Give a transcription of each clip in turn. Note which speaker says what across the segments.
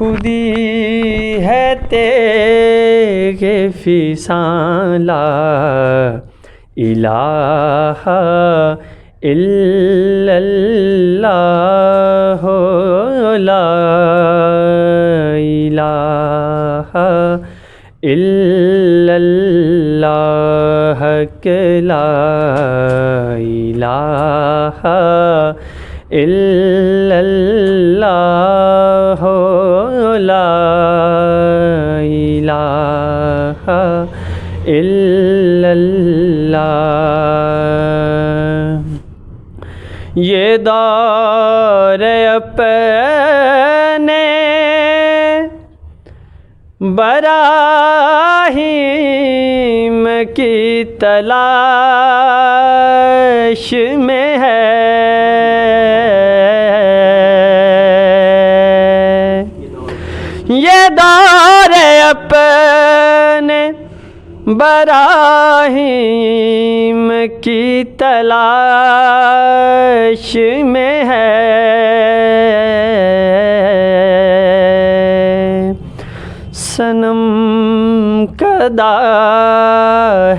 Speaker 1: خودی ہے تیغِ فسان لا الہ الا اللہ لا الہ الا اللہ کہ لا الہ الا اللہ لا الہ الا اللہ۔ یہ دور اپنے براہیم کی تلاش میں ہے، یہ دور اپنے براہیم کی تلاش میں ہے، صنم کدا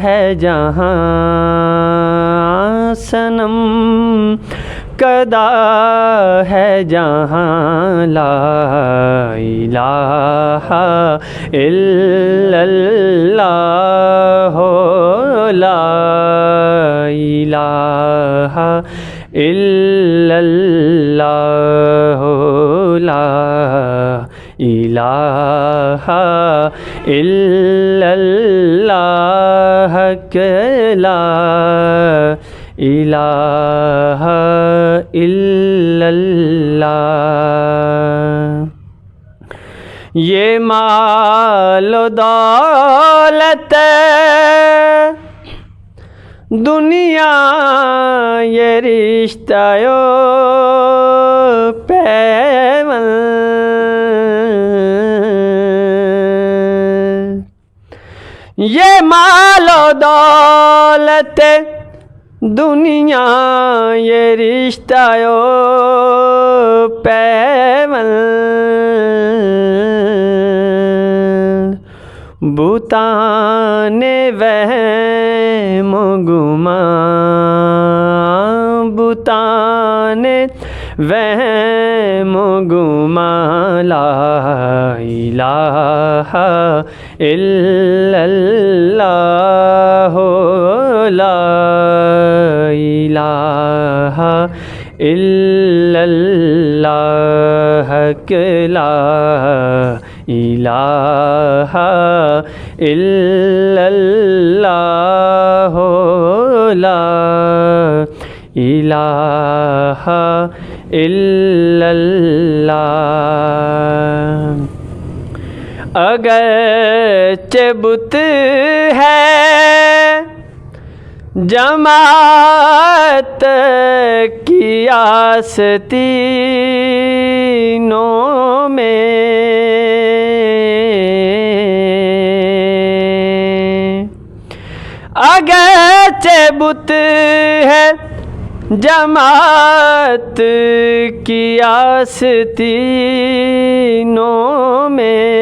Speaker 1: ہے جہاں، صنم کدا ہے جہاں، لا الہ الا اللہ لا الہ الا اللہ لا الہ الا اللہ کہ لا الہ الا اللہ۔ یہ مال و دولت دنیا، یہ رشتہ و پیوند، یہ مال و دولت دنیا، یہ رشتہ و پیوند، بتان وہم و گمان، بتان وہم و گمان، لا الہ الا اللہ لا الہ الا اللہ کہ لا الہ الا اللہ لا الہ الا اللہ۔ اگرچہ بت ہے جماعت کی آستینوں میں، اگرچہ بت ہے جماعت کی آستینوں میں،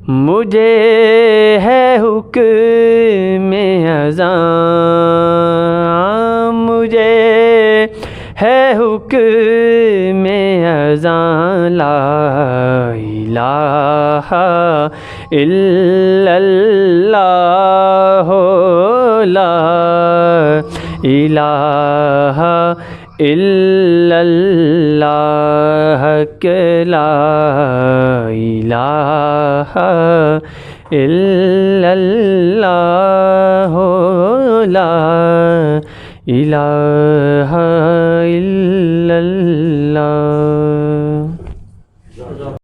Speaker 1: مجھے ہے حکم اذان، مجھے ہے حکم اذان، لا الہ الا اللہ لا الہ الا اللہ کہ لا الہ الا اللہ لا الہ